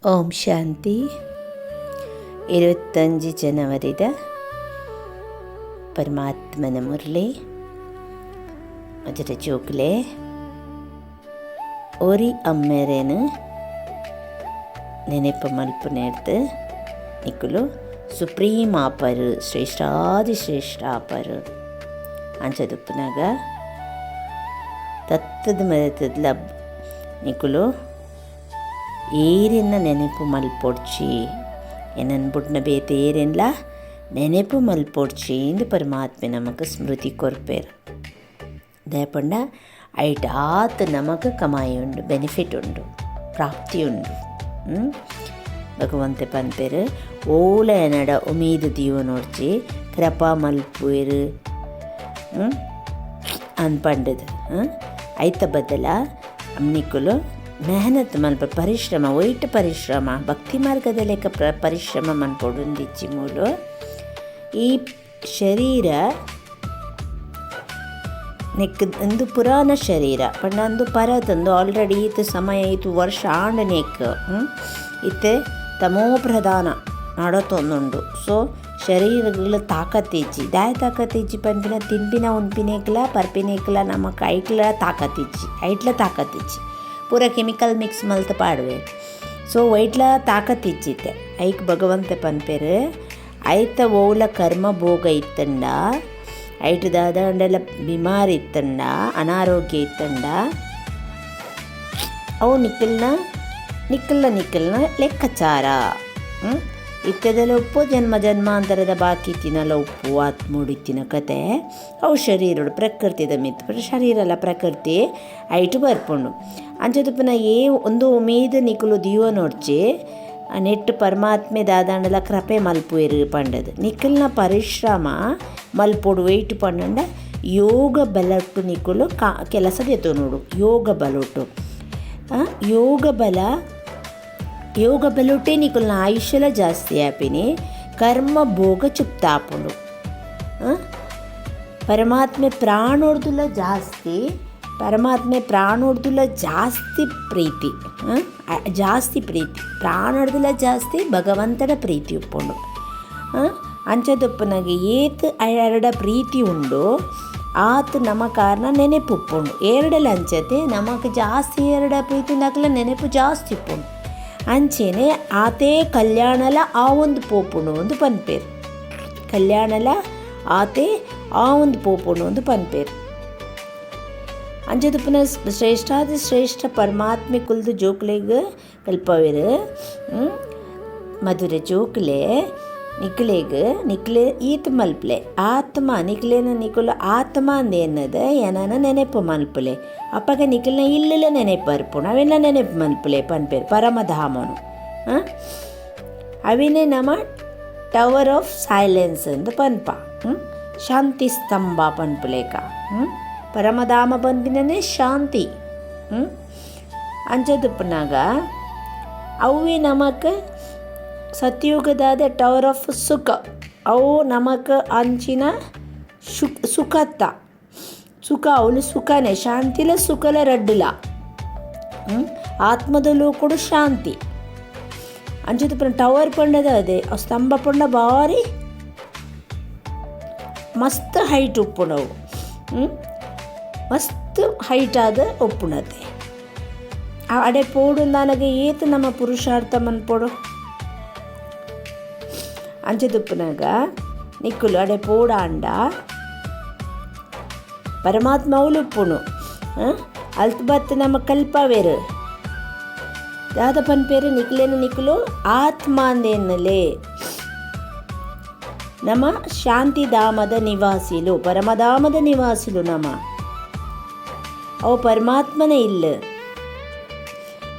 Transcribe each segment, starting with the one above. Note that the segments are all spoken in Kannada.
ಓಂ ಶಾಂತಿ 25 ಜನವರಿದ ಪರಮಾತ್ಮನ ಮುರಳಿ ಅದರ ಜೋಕುಲೆ ಓರಿ ಅಮ್ಮೆರೇನು ನೆನಪು ಮಲ್ಪುನೇರ್ದು ನಿಕ್ಕುಲು ಸುಪ್ರೀಂ ಆಪರು ಶ್ರೇಷ್ಠಾದಿ ಶ್ರೇಷ್ಠ ಆಪರು ಅಂಚದುಪ್ಪನಾಗ ತತ್ತದ ಮೆದತದ ನಿಕ್ಕುಲು ಏರೆನ್ನ ನೆನಪು ಮಲ್ಪೊಡ್ಚಿ ಏನನ್ನು ಬುಡ್ನ ಬೇತೆ ಏರೆನ್ಲ ನೆನಪು ಮಲ್ಪೊಡ್ಚಿ ಎಂದು ಪರಮಾತ್ಮೆ ನಮಗೆ ಸ್ಮೃತಿ ಕೊರ್ಪೇರು ದಯಪಂಡ ಐಟ್ ಆತ ನಮಗೆ ಕಮಾಯಿ ಉಂಡು ಬೆನಿಫಿಟ್ ಉಂಡು ಪ್ರಾಪ್ತಿ ಉಂಡು ಭಗವಂತೆ ಪನ್ಪೇರು ಓಲ ಎನಡ ಉಮೀದು ದೀವ ನೋಡ್ಚಿ ಕೃಪಾ ಮಲ್ಪುವೆರು ಅನ್ಪಂಡದು ಐತ ಬದಲ ಅಮ್ನಿಕುಲು ಮೆಹನತ್ ಮಲ್ಪ ಪರಿಶ್ರಮ ಒಯ್ಟ್ ಪರಿಶ್ರಮ ಭಕ್ತಿ ಮಾರ್ಗದ ಲೆಕ್ಕ ಪರಿಶ್ರಮ ಮನ್ಪೊಡುಂದಿಚ್ಚಿ ಮೂಲು ಈ ಶರೀರ ನೆಕ್ ಒಂದು ಪುರಾಣ ಶರೀರ ಪಂಡ ಅಂದು ಪರತಂದು ಆಲ್ರೆಡಿ ಈತ ಸಮಯ ಈತು ವರ್ಷ ಆಂಡ ನೆಕ್ ಇತ್ತೆ ತಮೋ ಪ್ರಧಾನ ನಡತೊಂದುಂಡು ಸೊ ಶರೀರಗಳು ತಾಕತ್ತಿಚ್ಚಿ ದಾಯ ತಾಕತ್ತಿಚ್ಚಿ ಪಂಪಿನ ತಿಂಪಿನ ಉನ್ಪಿನೇಕ್ಲ ಪರ್ಪಿನೇಕ್ಲ ನಮಕ್ ಐಟ್ಲ ತಾಕತ್ತಿಚ್ಚಿ ಐಟ್ಲ ತಾಕತ್ತಿಚ್ಚಿ ಪೂರ ಕೆಮಿಕಲ್ ಮಿಕ್ಸ್ ಮಲ್ತ ಪಾಡುವೆ ಸೊ ವೈಟ್ಲ ತಾಕತ್ತಿಚ್ಚಿತ್ತೆ ಐಕ್ ಭಗವಂತ ಪನ್ಪೇರು ಐತ ಓಲ ಕರ್ಮ ಭೋಗ ಇತ್ತಂಡ ಐಟ್ ದಾದಂಡೆಲ್ಲ ಬಿಮಾರಿ ಇತ್ತಂಡ ಅನಾರೋಗ್ಯ ಇತ್ತಂಡ ಅವು ನಿಕ್ಕಲ್ನ ಲೆಕ್ಕಾಚಾರ ಇತ್ತದೆಲ್ಲ ಉಪ್ಪು ಜನ್ಮ ಜನ್ಮಾಂತರದ ಬಾಕಿ ತಿನ್ನಲ್ಲ ಉಪ್ಪು ಆತ್ಮೂಡಿತ್ತಿನ ಕತೆ ಅವು ಶರೀರಡು ಪ್ರಕೃತಿದ ಮಿತ್ತು ಶರೀರ ಅಲ್ಲ ಪ್ರಕೃತಿ ಐಟು ಬರ್ಪುಂಡು ಅಂಚದುಪ್ಪನ ಒಂದು ಉಮೀದು ನಿಕ್ಕಲು ದೀವ ನೋಡ್ಚಿ ನೆಟ್ಟು ಪರಮಾತ್ಮೆ ದಾದಾಂಡಲ ಕೃಪೆ ಮಲ್ಪುವೆರು ಪಂಡದು ನಿಕ್ಕಲ್ನ ಪರಿಶ್ರಮ ಮಲ್ಪೊಡು ವೆಯ್ಟ್ ಪಂಡ ಯೋಗ ಬಲಟ್ಟು ನಿಕ್ಕಲು ಕೆಲಸ ದೆತ್ತು ನೋಡು ಯೋಗ ಬಲೊಟ್ಟು ಯೋಗ ಬಲೊಟ್ಟೆ ನಿಕ್ಕಲ್ನ ಆಯುಷ್ಯಲ ಜಾಸ್ತಿ ಆಪಿನಿ ಕರ್ಮ ಭೋಗ ಚುಪ್ತಾಪುಂಡು ಪರಮಾತ್ಮೆ ಪ್ರಾಣೋಡ್ದುಲ ಜಾಸ್ತಿ ಪ್ರೀತಿ ಪ್ರಾಣೋಡ್ದುಲ ಜಾಸ್ತಿ ಭಗವಂತನ ಪ್ರೀತಿ ಉಪ್ಪುಂಡು ಅಂಚದೊಪ್ಪನಾಗೆ ಏತ್ ಎರಡ ಪ್ರೀತಿ ಉಂಡು ಆತ ನಮ್ಮ ಕಾರಣ ನೆನಪು ಉಪ್ಪುಂಡು ಎರಡಲ್ಲ ಅಂಚತೆ ನಮಗೆ ಜಾಸ್ತಿ ಎರಡ ಪ್ರೀತಿ ನಕಲ ನೆನಪು ಜಾಸ್ತಿ ಉಪ್ಪುಂಡು ಅಂಚೆನೆ ಆತೇ ಕಲ್ಯಾಣಲ ಆ ಒಂದು ಪೋಪುಂಡು ಒಂದು ಪನ್ಪೇರು ಕಲ್ಯಾಣಲ ಆತೇ ಆ ಒಂದು ಪೋಪುಂಡು ಒಂದು ಪನ್ಪೇರು ಅಂಚದುಪ್ಪನ ಶ್ರೇಷ್ಠಾದಿ ಶ್ರೇಷ್ಠ ಪರಮಾತ್ಮೆ ಕುಲ್ದು ಜೋಕ್ಲೆಗ್ ಕಲ್ಪವೇರು ಮಧುರ ಜೋಕ್ಲೆ ನಿಕ್ಲೆ ಈತ ಮಲ್ಪಲೆ ಆತ್ಮ ನಿಕ್ಲೇನ ನಿಕ್ಕಲು ಆತ್ಮ ಅಂದೇನದ ಏನನ ನೆನಪು ಮಲ್ಪಲೆ ಅಪ್ಪಗ ನಿಕ್ಕಲ್ನ ಇಲ್ಲೆಲ್ಲ ನೆನಪು ಬರ್ಪುಣ ಅವೆಲ್ಲ ನೆನಪು ಮಲ್ಪಲೆ ಪನ್ಪೇರು ಪರಮಧಾಮನು ಅವಿನೇ ನಮ್ಮ ಟವರ್ ಆಫ್ ಸೈಲೆನ್ಸ್ ಅಂದು ಪನ್ಪ ಶಾಂತಿ ಸ್ತಂಭ ಪನ್ಪುಲೇಕ ಪರಮಧಾಮ ಪನ್ಪಿನೇ ಶಾಂತಿ ಅಂಚದುಪ್ಪನಾಗ ಅವೇ ನಮಕ್ ಸತ್ಯುಗದಾದ ಟವರ್ ಆಫ್ ಸುಖ ಅವು ನಮಕ್ ಅಂಚಿನ ಸುಖ ಅವಳು ಸುಖನೇ ಶಾಂತಿಲ ಸುಖಲ ರಡ್ಡುಲ ಆತ್ಮದಲ್ಲೂ ಕೂಡ ಶಾಂತಿ ಅಂಚದುಪ್ಪನ ಟವರ್ ಪಂಡದ ಅದೇ ಸ್ತಂಭ ಪಂಡ ಭಾರಿ ಮಸ್ತ್ ಹೈಟ್ ಉಪ್ಪುಣವು ಮಸ್ತ್ ಹೈಟ್ ಆದ ಒಪ್ಪುಣತೆ ಅಡೆ ಪೋಡು ನನಗೆ ಏತು ನಮ್ಮ ಪುರುಷಾರ್ಥ ಮನ್ಪೊಡು ಅಂಚದುಪ್ಪನಾಗ ನಿಕ್ಕುಲು ಅಡೆ ಪೋಡ ಅಂಡ ಪರಮಾತ್ಮ ಅವಳು ಉಪ್ಪುಣು ಅಲ್ತ್ ಬತ್ ನಮ್ಮ ಕಲ್ಪವೇರು ದಾದ ಪನ್ಪೇರು ನಿಕ್ಕಲು ಆತ್ಮ ಅಂದೇನಲೆ ನಮ್ಮ ಶಾಂತಿಧಾಮದ ನಿವಾಸಿಲು ಪರಮಧಾಮದ ನಿವಾಸಿಲು ನಮ್ಮ ಅವು ಪರಮಾತ್ಮನೇ ಇಲ್ಲ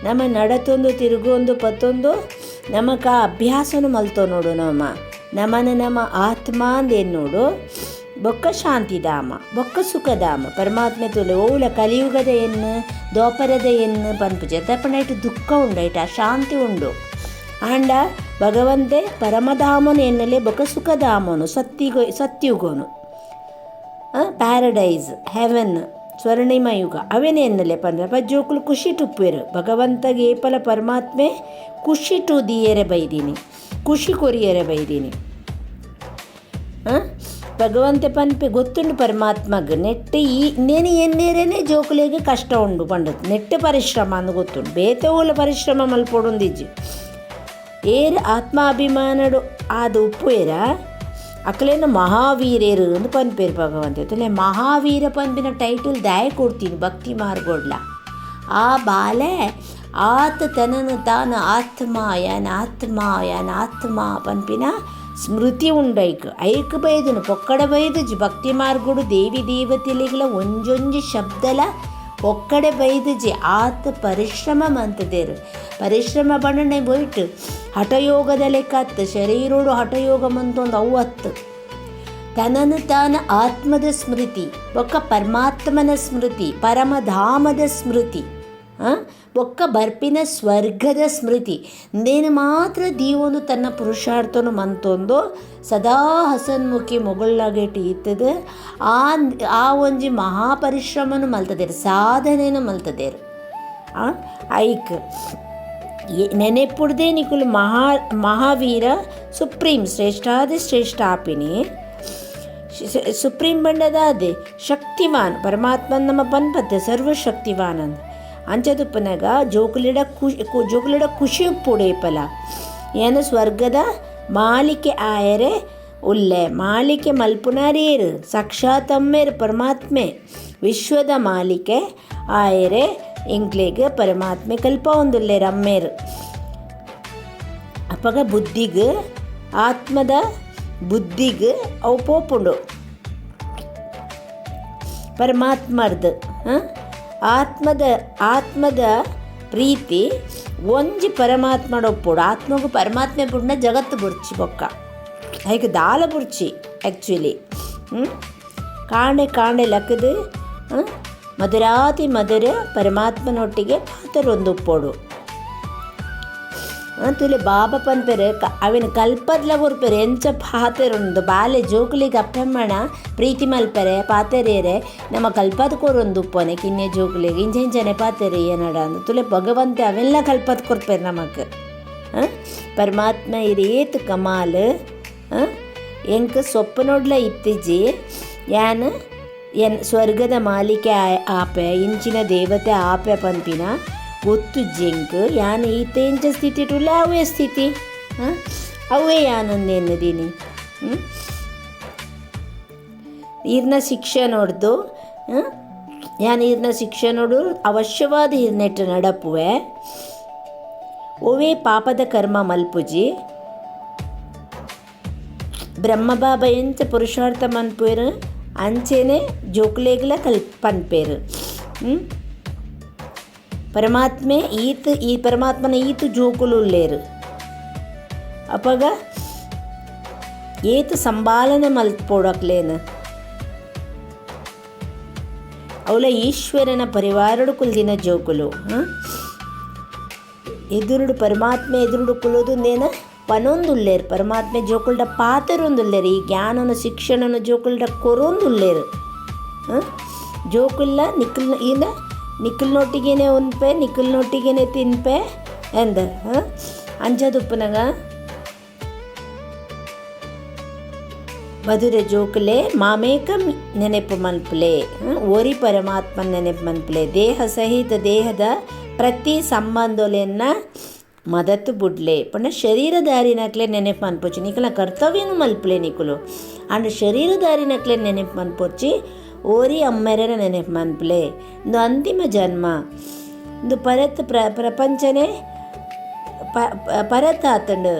ನಮ್ಮ ನಡತೊಂದು ತಿರುಗೊಂದು ಪತ್ತೊಂದು ನಮಕ ಅಭ್ಯಾಸನು ಮಲ್ತೋ ನೋಡು ನಮ್ಮ ಆತ್ಮ ಅಂದೇನು ನೋಡು ಬೊಕ್ಕ ಶಾಂತಿಧಾಮ ಬೊಕ್ಕ ಸುಖಧಾಮ ಪರಮಾತ್ಮೆ ತುಳು ಓಲ ಕಲಿಯುಗದ ಎನ್ನು ದ್ವಾಪರದ ಎನ್ನು ಪನ್ಪು ಜತಪಣೈಟು ದುಃಖ ಉಂಡೈಟ ಶಾಂತಿ ಉಂಡು ಆಂಡ ಭಗವಂತೆ ಪರಮಧಾಮನು ಎನ್ನಲೆ ಬೊಕ್ಕ ಸುಖಧಾಮನು ಸತ್ಯುಗೋನು ಪ್ಯಾರಡೈಸ್ ಹೆವೆನ್ ಸ್ವರ್ಣಿಮ ಯುಗ ಅವೇನೇನಲ್ಲೇ ಪಂದ್ರ ಜೋಕುಲು ಖುಷಿ ಟುಪ್ಪೇರು ಭಗವಂತಗೆ ಏಪಲ ಪರಮಾತ್ಮೆ ಖುಷಿ ಟು ದಿಯರೆ ಬೈದೀನಿ ಖುಷಿ ಕೊರಿಯರೆ ಬೈದೀನಿ ಭಗವಂತ ಪನ್ಪೆ ಗೊತ್ತುಂಡು ಪರಮಾತ್ಮಗೆ ನೆಟ್ಟು ಈ ಇನ್ನೇನು ಎನ್ನೇರೇನೆ ಜೋಕುಲೆಗೆ ಕಷ್ಟ ಉಂಡು ಪಂಡದು ನೆಟ್ಟು ಪರಿಶ್ರಮ ಅಂದು ಗೊತ್ತುಂಡು ಬೇತವುಲ ಪರಿಶ್ರಮ ಮಲ್ಪೊಡುಂದಿಜ್ಜಿ ಏರು ಆತ್ಮಾಭಿಮಾನಡು ಆದ ಉಪ್ಪೇರ ಅಕ್ಕಲೇನು ಮಹಾವೀರೇರು ಅಂದು ಪನ್ಪೇರು ಭಗವಂತ ತುಲೆ ಮಹಾವೀರ ಪನ್ಪಿನ ಟೈಟಲ್ ದಾಯ ಕೊಡ್ತೀನಿ ಭಕ್ತಿ ಮಾರ್ಗೊಡ್ಲ ಆ ಬಾಲೆ ಆತ ತನನು ತಾನು ಆತ್ಮ ಪನ್ಪಿನ ಸ್ಮೃತಿ ಉಂಡು ಐಕ್ ಬೈದನು ಪೊಕ್ಕಡ ಬೈದುಜಿ ಭಕ್ತಿ ಮಾರ್ಗುಡು ದೇವಿ ದೇವತೆಲಿಗಳ ಒಂಜೊಂಜಿ ಶಬ್ದಲ ಒಕ್ಕಡೆ ಬೈದುಜಿ ಆತ ಪರಿಶ್ರಮ ಮಂತದೇರು ಪರಿಶ್ರಮ ಬಣ್ಣನೆ ಹೋಯ್ತು ಹಠಯೋಗದ ಲೆಕ್ಕ ಶರೀರೋಡು ಹಠಯೋಗ ಮಂತೊಂದು ಅವು ಹತ್ತು ತನನು ತಾನು ಆತ್ಮದ ಸ್ಮೃತಿ ಒಕ್ಕ ಪರಮಾತ್ಮನ ಸ್ಮೃತಿ ಪರಮಧಾಮದ ಸ್ಮೃತಿ ಒಕ್ಕ ಬರ್ಪಿನ ಸ್ವರ್ಗದ ಸ್ಮೃತಿ ಇಂದೇನು ಮಾತ್ರ ದೀವೊಂದು ತನ್ನ ಪುರುಷಾರ್ಥನು ಮಂತೊಂದು ಸದಾ ಹಸನ್ಮುಖಿ ಮೊಗಳ್ಳಾಗೇಟಿ ಇತ್ತದ ಆ ಒಂಜಿ ಮಹಾಪರಿಶ್ರಮನು ಮಲ್ತದೇರು ಸಾಧನೆಯನ್ನು ಮಲ್ತದೇರು ಐಕ್ ನೆನೆಪುಡ್ದೆ ನಿಕುಲು ಮಹಾವೀರ ಸುಪ್ರೀಂ ಶ್ರೇಷ್ಠಾದ ಶ್ರೇಷ್ಠ ಆಪಿನಿ ಸುಪ್ರೀಂ ಬಂಡದಾದೆ ಶಕ್ತಿವಾನ್ ಪರಮಾತ್ಮನ್ ನಮ್ಮ ಪನ್ಪತ್ತೆ ಸರ್ವಶಕ್ತಿವಾನ್ ಅಂದ ಅಂಚದುಪ್ಪನಾಗ ಜೋಕುಲಿಡ ಖುಷಿ ಉಪ್ಪುಡೇಪಲ ಏನು ಸ್ವರ್ಗದ ಮಾಲಿಕೆ ಆಯರೆ ಉಲ್ಲೆ ಮಾಲಿಕೆ ಮಲ್ಪುನಾರೇರು ಸಾಕ್ಷಾತ್ ಅಮ್ಮೇರು ಪರಮಾತ್ಮೆ ವಿಶ್ವದ ಮಾಲಿಕೆ ಆಯರೆ ಎಂಕ್ಲೆಗೆ ಪರಮಾತ್ಮೆ ಕಲ್ಪ ಒಂದುಲ್ಲೆ ರಮ್ಮೇರು ಅಪ್ಪಗ ಬುದ್ಧಿಗೆ ಆತ್ಮದ ಬುದ್ಧಿಗೆ ಅವು ಪೋಪುಂಡು ಪರಮಾತ್ಮರ್ದು ಆತ್ಮದ ಪ್ರೀತಿ ಒಂಜಿ ಪರಮಾತ್ಮಡೊಪ್ಪುಡು ಆತ್ಮಗೂ ಪರಮಾತ್ಮೆ ಬುಡ್ನ ಜಗತ್ತು ಬುಡ್ಚಿ ಬೊಕ್ಕ ಹೀಗೆ ದಾಲ ಬುಡ್ಚಿ ಆ್ಯಕ್ಚುಲಿ ಕಾಂಡೆ ಲಕ್ಕದು ಮಧುರಾತಿ ಮಧುರ ಪರಮಾತ್ಮನೊಟ್ಟಿಗೆ ಪಾತರೊಂದು ಉಪ್ಪೋಡು ತುಲೆ ಬಾಬಾ ಪನ್ಪೆರೆ ಅವಿನ ಕಲ್ಪದ್ಲ ಬುರ್ಪೆರೆ ಎಂಚ ಪಾತೆರೊಂದು ಬಾಲೆ ಜೋಕುಲಿಗೆ ಅಪ್ಪಮ್ಮಣ ಪ್ರೀತಿ ಮಲ್ಪೆರೆ ಪಾತೆರೇರೆ ನಮ್ಮ ಕಲ್ಪದ ಕೊರೊಂದು ಉಪ್ಪನೆ ಕಿನ್ನೆ ಜೋಕುಲಿಗೆ ಇಂಚೆಂಚನೆ ಪಾತೆರೆ ಏನಡ ಅಂದು ತುಲೆ ಭಗವಂತ ಅವೆಲ್ಲ ಕಲ್ಪದ ಕೊರ್ಪೆರೆ ನಮಕ್ ಪರಮಾತ್ಮ ಇರೇತ್ ಕಮಾಲ್ ಎಂಕ್ ಸೊಪ್ಪನೊಡ್ಲ ಇತ್ತಿಜಿ ಎನ್ ಸ್ವರ್ಗದ ಮಾಲಿಕೆ ಆಪೆ ಇಂಚಿನ ದೇವತೆ ಆಪೆ ಪನ್ಪಿನ ಗೊತ್ತು ಜೆಂಕ್ ಯಾನು ಈತೆಂಚ ಸ್ಥಿತಿ ಟುಲ್ಲ ಅವೇ ಸ್ಥಿತಿ ಅವೇ ಯಾನೊಂದೇನದೀನಿ ಈರ್ನ ಶಿಕ್ಷೆ ನೋಡ್ದು ಯಾನು ಈರ್ನ ಶಿಕ್ಷೆ ನೋಡು ಅವಶ್ಯವಾದ ಈರ್ನೆಟ್ಟು ನಡಪುವೆ ಓವೇ ಪಾಪದ ಕರ್ಮ ಮಲ್ಪುಜಿ ಬ್ರಹ್ಮಬಾಬ ಎಂಚ ಪುರುಷಾರ್ಥ ಮನ್ಪೇರು ಅಂಚೆನೆ ಜೋಕ್ಲೇಗ್ಲ ಪನ್ಪೇರು ಪರಮಾತ್ಮೆ ಈ ಪರಮಾತ್ಮನ ಈತು ಜೋಕುಲು ಉಲ್ಲೇರು ಅಪ್ಪಗ ಏತು ಸಂಭಾಲನೆ ಮಲ್ಪೋಡಕ್ಲೇನು ಅವಳ ಈಶ್ವರನ ಪರಿವಾರಡು ಕುಲ್ದಿನ ಜೋಕುಲು ಎದುರುಡು ಪರಮಾತ್ಮೆ ಎದುರುಡು ಕುಲೋದು ನೇನ ಪನೊಂದುಲ್ಲೇರು ಪರಮಾತ್ಮೆ ಜೋಕುಲ್ಡ ಪಾತರೊಂದುಲ್ಲೇರು ಈ ಜ್ಞಾನನ ಶಿಕ್ಷಣನ ಜೋಕುಲ್ಡ ಕೊರೊಂದುಲ್ಲೇರು ಜೋಕುಲ್ಲ ನಿಕ್ಕಲ್ನೊಟ್ಟಿಗೇನೆ ಉನ್ಪೆ ನಿಕ್ಕಲ್ನೊಟ್ಟಿಗೇನೆ ತಿನ್ಪೆ ಎಂದ ಅಂಜದುಪ್ಪನಗ ಮಧುರ ಜೋಕುಲೆ ಮಾಮೇಕಂ ನೆನೆಪು ಮನ್ಪುಲೆ ಓರಿ ಪರಮಾತ್ಮನ ನೆನೆಪು ಮನ್ಪುಲೆ ದೇಹ ಸಹಿತ ದೇಹದ ಪ್ರತಿ ಸಂಬಂಧೋಲೆಯನ್ನ ಮದತ್ತು ಬುಡ್ಲೆ ಪಂಡ ಶರೀರದಾರಿನಕ್ಲೆ ನೆನೆಪು ಮನ್ಪೊಚ್ಚಿ ನಿಕಲ ಕರ್ತವ್ಯನು ಮಲ್ಪುಲೆ ನಿಕುಲು ಅಂಡ್ ಶರೀರದಾರಿನಕ್ಲೆ ನೆನೆಪು ಮನ್ಪೊಚ್ಚಿ ಓರಿ ಅಮ್ಮೆರರ ನೆನೆಪು ಮನ್ಪುಲೆ ಇಂದು ಅಂತಿಮ ಜನ್ಮ ಇಂದು ಪರತ್ ಪ್ರಪಂಚನೇ ಪರತ್ ಆತಂಡು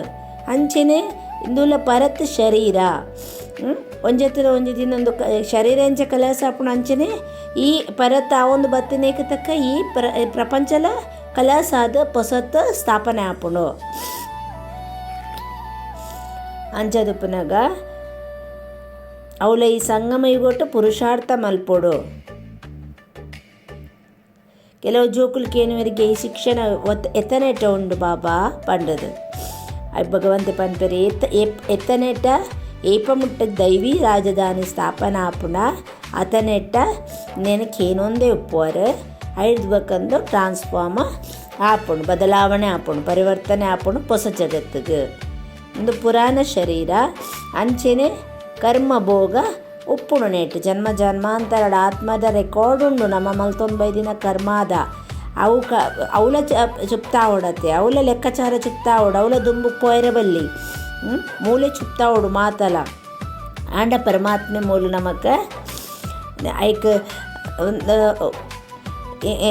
ಅಂಚೆನೆ ಇಂದುಲ ಪರತ್ ಶರೀರ ಒಂಜತ್ರ ಒಂಜಿ ದಿನೊಂದು ಶರೀರ ಎಂಚ ಕಲಸ ಆಪುಂಡು ಅಂಚನೆ ಈ ಪರತ್ ಆ ಒಂದು ಬತ್ತನೇಕ ತಕ್ಕ ಈ ಪ್ರಪಂಚಲ ಕಲಸಾದ ಪೊಸತ್ ಸ್ಥಾಪನೆ ಆಪುಂಡು ಅಂಚದುಪ್ಪನಾಗ ಅವಳ ಈ ಸಂಗಮ ಯುಗೊಟ್ಟು ಪುರುಷಾರ್ಥ ಮಲ್ಪೋಡು ಕೆಲವು ಜೋಕುಲ್ಕೇನುವರಿಗೆ ಈ ಶಿಕ್ಷಣ ಎತ್ತನೆಟ ಉಂಡು ಬಾಬಾ ಪಂಡದು ಭಗವಂತ ಪನ್ಪೆರೆ ಎತ್ತನೆಟ ಏಪಮುಟ್ಟ ದೈವಿ ರಾಜಧಾನಿ ಸ್ಥಾಪನಾ ಆಪುಂಡ ಅತನೆಟ್ಟ ನೆನಕೇನೊಂದೇ ಉಪ್ಪುವರು ಐಡ್ಬೇಕಂದು ಟ್ರಾನ್ಸ್ಫಾರ್ಮ್ ಆಪುಂಡು ಬದಲಾವಣೆ ಆಪುಂಡು ಪರಿವರ್ತನೆ ಆಪುಂಡು ಹೊಸ ಜಗತ್ತಿಗೆ. ಒಂದು ಪುರಾಣ ಶರೀರ ಅಂಚೆನೆ ಕರ್ಮ ಭೋಗ ಉಪ್ಪುಂಡು ನೆಟ್ಟು ಜನ್ಮ ಜನ್ಮಾಂತರಡ ಆತ್ಮದ ರೆಕಾರ್ಡ್ ಉಂಡು ನಮ್ಮ ಮಲ್ತೊಂದು ಬೈದಿನ ಕರ್ಮಾದ ಅವು ಅವಳ ಚುಪ್ತಾ ಓಡತ್ತೆ ಅವಳ ಲೆಕ್ಕಾಚಾರ ಚುಪ್ತಾ ಓಡು ಅವಳ ದುಂಬು ಪೋಯರ ಬಲ್ಲಿ ಮೂಲೆ ಚುಪ್ತಾ ಓಡು ಮಾತಲ್ಲ ಆಂಡ ಪರಮಾತ್ಮೆ ಮೂಲು ನಮಕ್ಕೆ ಐಕ್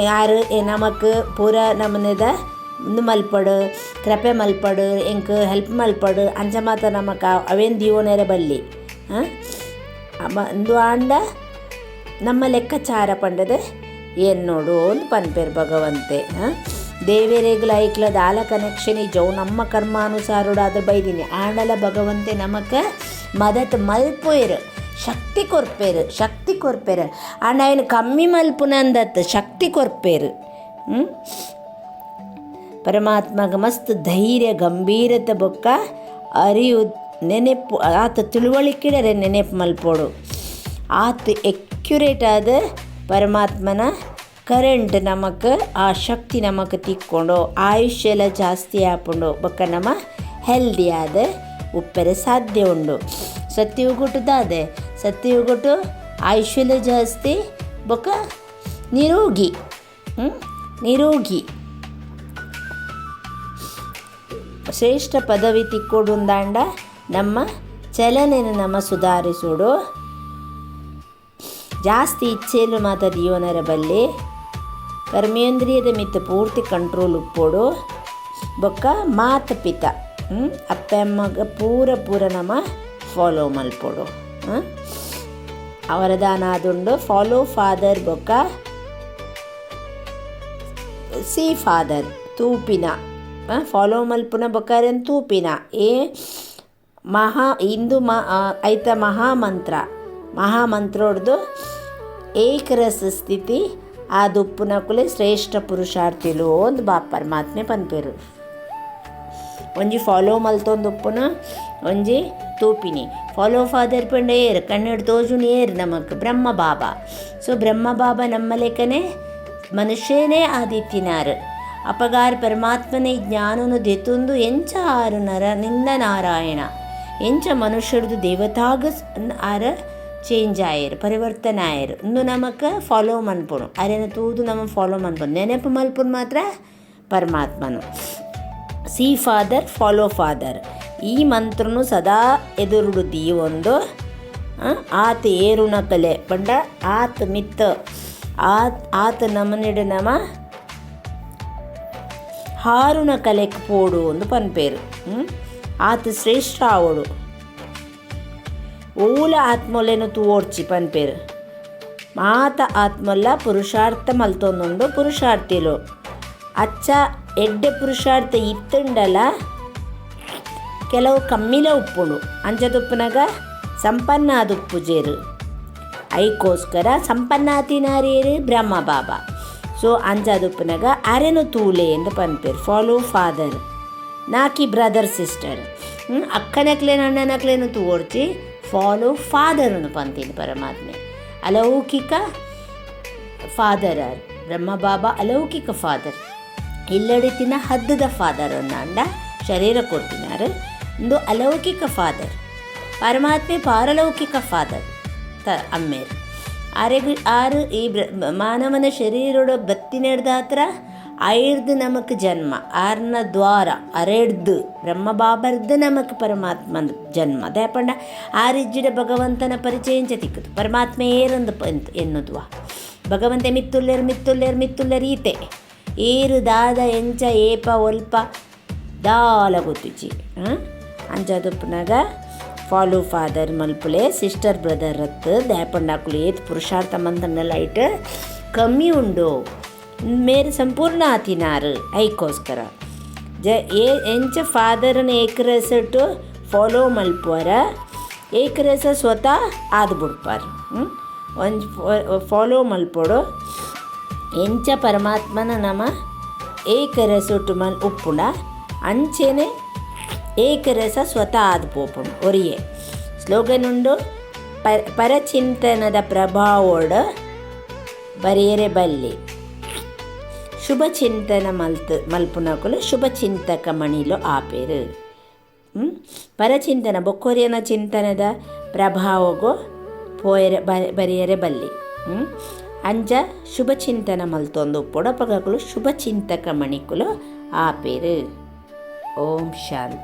ಯಾರು ನಮಕ್ ಪೂರ ನಮ್ಮನೆದ ಒಂದು ಮಲ್ಪಡು ಕೃಪೆ ಮಲ್ಪಡು ಎಂಕ್ ಹೆಲ್ಪ್ ಮಲ್ಪಡು ಅಂಚ ಮಾತ ನಮಕ್ ಅವೇನು ದೀವೋನೇರ ಬಲ್ಲಿ ಒಂದು ಆಂಡ ನಮ್ಮ ಲೆಕ್ಕಾಚಾರ ಪಂಡದ ಏನು ನೋಡು ಒಂದು ಪನ್ಪೇರು ಭಗವಂತೆ ದೇವೇರೇಗ್ಲ ಐಕ್ಲ ದಾಲ ಕನೆಕ್ಷನ್ ಈ ಜೌ ನಮ್ಮ ಕರ್ಮಾನುಸಾರುಡು ಅದ್ರ ಬೈದಿನಿ ಆಂಡಲ ಭಗವಂತೆ ನಮಕ್ ಮದತ್ ಮಲ್ಪುಯರು ಶಕ್ತಿ ಕೊರ್ಪೇರು ಆಂಡ ಏನು ಕಮ್ಮಿ ಮಲ್ಪುನಂದತ್ ಶಕ್ತಿ ಕೊರ್ಪೇರು. ಪರಮಾತ್ಮಗೆ ಮಸ್ತ್ ಧೈರ್ಯ ಗಂಭೀರತೆ ಬೊಕ್ಕ ಅರಿವು ನೆನೆಪು ಆತ ತಿಳುವಳಿಕೆಡರೆ ನೆನೆಪು ಮಲ್ಪೋಡು ಆತ ಎಕ್ಯುರೇಟ್ ಆದ ಪರಮಾತ್ಮನ ಕರೆಂಟ್ ನಮಕ್ ಆ ಶಕ್ತಿ ನಮಕ್ ತಿಕ್ಕೊಂಡು ಆಯುಷ್ಯ ಎಲ್ಲ ಜಾಸ್ತಿ ಆಪುಂಡು ಬೊಕ್ಕ ನಮ್ಮ ಹೆಲ್ದಿ ಆದ ಉಪ್ಪೆರೆ ಸಾಧ್ಯ ಉಂಡು. ಸತ್ಯುಗುಟ್ಟುದಾದೆ ಸತ್ಯುಗುಟ್ಟು ಆಯುಷ್ಯಲ ಜಾಸ್ತಿ ಬೊಕ್ಕ ನಿರೋಗಿ ಶ್ರೇಷ್ಠ ಪದವಿ ತಿಕ್ಕೊಡುಂದಾಂಡ ನಮ್ಮ ಚಲನೆನ ನಮ್ಮ ಸುಧಾರಿಸೋಡು ಜಾಸ್ತಿ ಇಚ್ಛೆಲು ಮಾತ ದೀವನರ ಬಲ್ಲಿ ಕರ್ಮೇಂದ್ರಿಯದ ಮಿತ್ತ ಪೂರ್ತಿ ಕಂಟ್ರೋಲ್ ಉಪ್ಪೋಡು ಬೊಕ್ಕ ಮಾತ ಪಿತ ಅಪ್ಪ ಅಮ್ಮಗ ಪೂರ ನಮ್ಮ ಫಾಲೋ ಮಲ್ಪೋಡು ಅವರ ದಾನ ಆದುಂಡು ಫಾಲೋ ಫಾದರ್ ಬೊಕ್ಕ ಸಿ ಫಾದರ್ ತೂಪಿನ ಫಾಲೋ ಮಲ್ಪುನ ಬೊಕ್ಕರೇನು ತೂಪಿನ ಹಿಂದೂ ಐತ ಮಹಾಮಂತ್ರೋಡ್ದು ಏಕರಸ ಸ್ಥಿತಿ ಆ ದುಪ್ಪುನಕುಲೆ ಶ್ರೇಷ್ಠ ಪುರುಷಾರ್ಥಿಲು ಒಂದು ಪರಮಾತ್ಮೆ ಪನ್ಪೇರು ಒಂಜಿ ಫಾಲೋ ಮಲ್ತೊಂದು ಉಪ್ಪುನ ಒಂಜಿ ತೂಪಿನಿ ಫಾಲೋ ಫಾದರ್ ಪಂಡ ಏರು ಕನ್ನಡ ತೋಜುನಿ ಏರು ನಮಕ್ ಬ್ರಹ್ಮ ಬಾಬಾ. ಸೊ ಬ್ರಹ್ಮ ಬಾಬಾ ನಮ್ಮ ಲೆಕ್ಕನೆ ಮನುಷ್ಯನೇ ಆದಿತ್ಯನಾರು ಅಪಗಾರ ಪರಮಾತ್ಮನೇ ಜ್ಞಾನನು ದೆತುಂದು ಎಂಚ ಆರು ನರ ನಿಂದ ನಾರಾಯಣ ಎಂಚ ಮನುಷ್ಯರದು ದೇವತಾಗ ಆರ ಚೇಂಜ್ ಆಯರು ಪರಿವರ್ತನೆ ಆಯರು ಇಂದು ನಮಕ್ ಫಾಲೋ ಮನ್ಪುಣು ಅರೇನ ತೂದು ನಮ್ಮ ಫಾಲೋ ಮನ್ಪುಣು ನೆನಪು ಮಲ್ಪುನು ಮಾತ್ರ ಪರಮಾತ್ಮನು. ಸಿ ಫಾದರ್ ಫಾಲೋ ಫಾದರ್ ಈ ಮಂತ್ರನು ಸದಾ ಎದುರುಡು ದೀವೊಂದು ಆತ ಏರುಣ ಕಲೆ ಪಂಡ ಆತ ಮಿತ್ತ ಆತ ನಮನಿಡು ನಮ ಹಾರುಣ ಕಲೆಕ್ ಪೋಡು ಒಂದು ಪನ್ಪೇರು ಆತ ಶ್ರೇಷ್ಠ ಆವೋಡು ಓಲ ಆತ್ಮೊಲ್ಲೆನು ತೂವೋಡ್ಚಿ ಪನ್ಪೇರು ಮಾತ ಆತ್ಮಲ್ಲ ಪುರುಷಾರ್ಥ ಮಲ್ತೊಂದುಂಡು ಪುರುಷಾರ್ಥಿಲು ಅಚ್ಚ ಎಡ್ಡೆ ಪುರುಷಾರ್ಥ ಇತ್ತುಂಡಲ ಕೆಲವು ಕಮ್ಮಿಲ ಉಪ್ಪುಂಡು ಅಂಚದುಪ್ಪುನಗ ಸಂಪನ್ನ ಆದುಪ್ಪು ಜೇರು ಐಕೋಸ್ಕರ ಸಂಪನ್ನ ಆತಿನಾರೇರು ಬ್ರಹ್ಮ ಬಾಬಾ. ಸೊ ಅಂಚದುಪ್ಪುನಗ ಅರೆನು ತೂಲೆ ಎಂದು ಪನ್ಪೇರು ಫಾಲೋ ಫಾದರ್ ನಾಕಿ ಬ್ರದರ್ ಸಿಸ್ಟರ್ ಅಕ್ಕನಕ್ಲೇನು ಅಣ್ಣನಕ್ಲೇನು ತೂವೋಡ್ಚಿ ಫಾಲೋ ಫಾದರನ್ನು ಪಂತೀನಿ ಪರಮಾತ್ಮೆ ಅಲೌಕಿಕ ಫಾದರ್ ಬ್ರಹ್ಮ ಬಾಬಾ ಅಲೌಕಿಕ ಫಾದರ್ ಇಲ್ಲಡಿತಿನ ಹದ್ದದ ಫಾದರ್ ಅಂಡ ಶರೀರ ಕೊಡ್ತಿನಾರು ಒಂದು ಅಲೌಕಿಕ ಫಾದರ್ ಪರಮಾತ್ಮೆ ಪಾರಲೌಕಿಕ ಫಾದರ್ ಅಮ್ಮೇರು ಆರು ಈ ಮಾನವನ ಶರೀರೋಡ ಬತ್ತಿನೆಡ್ದ ಹತ್ರ ಐರ್ದು ನಮಕ್ ಜನ್ಮ ಆರ್ನ ದ್ವಾರ ಅರೆಡ್ದು ಬ್ರಹ್ಮ ಬಾಬರ್ದು ನಮಕ್ ಪರಮಾತ್ಮನ ಜನ್ಮ ದೇಪಂಡ ಆರಿಜ್ಜಿಡ ಭಗವಂತನ ಪರಿಚಯ ತಿಕ್ಕದು ಪರಮಾತ್ಮ ಏರಂದು ಎನ್ನುದ್ವಾ ಭಗವಂತೆ ಮಿತ್ತುಲ್ಲೇರ್ ಈತೆ ಏರು ದಾದ ಎಂಚ ಏಪ ಒಲ್ಪ ದಾಲ ಗೊತ್ತಿಚ್ಚಿ ಅಂಚದುಪ್ಪನಾಗ ಫಾಲೋ ಫಾದರ್ ಮಲ್ಪುಲೆ ಸಿಸ್ಟರ್ ಬ್ರದರ್ ರತ್ತು ದೇಪಂಡಾಕುಲು ಏತ್ ಪುರುಷಾರ್ಥ ಮಂತನ್ನೆಲ್ಲ ಐಟ್ ಕಮ್ಮಿ ಉಂಡು ಮೇರೆ ಸಂಪೂರ್ಣ ಆತಿನಾರು ಐಕೋಸ್ಕರ ಎಂಚ ಫಾದರನ ಏಕರಸಟ್ಟು ಫಾಲೋ ಮಲ್ಪುವರ ಏಕರಸ ಸ್ವತಃ ಆದ್ಬಿಡ್ಪಾರು ಒಂದು ಫಾಲೋ ಮಲ್ಪೋಡು ಎಂಚ ಪರಮಾತ್ಮನ ನಮ ಏಕರಸೊಟ್ಟು ಉಪ್ಪುಂಡ ಅಂಚೆನೆ ಏಕರಸ ಸ್ವತಃ ಆದ್ಪೋಪುಂಡು ಒರಿಯೆ ಸ್ಲೋಗನ್ ಉಂಡು ಪರಚಿಂತನದ ಪ್ರಭಾವೋಡ ಬರೆಯರೆ ಬಲ್ಲಿ ಶುಭ ಚಿಂತನ ಮಲ್ಪುನಕುಲು ಶುಭ ಚಿಂತಕ ಮಣಿಲು ಆಪೇರು. ಪರಚಿಂತನ ಬೊಕ್ಕೊರಿಯನ ಚಿಂತನದ ಪ್ರಭಾವಗು ಬರೆಯರೆ ಬಲ್ಲಿ ಅಂಚ ಶುಭ ಚಿಂತನ ಮಲ್ತೊಂದು ಪೊಡಪಗಕುಲು ಶುಭ ಚಿಂತಕ ಮಣಿಕುಲು ಆಪೇರು. ಓಂ ಶಾಂತಿ.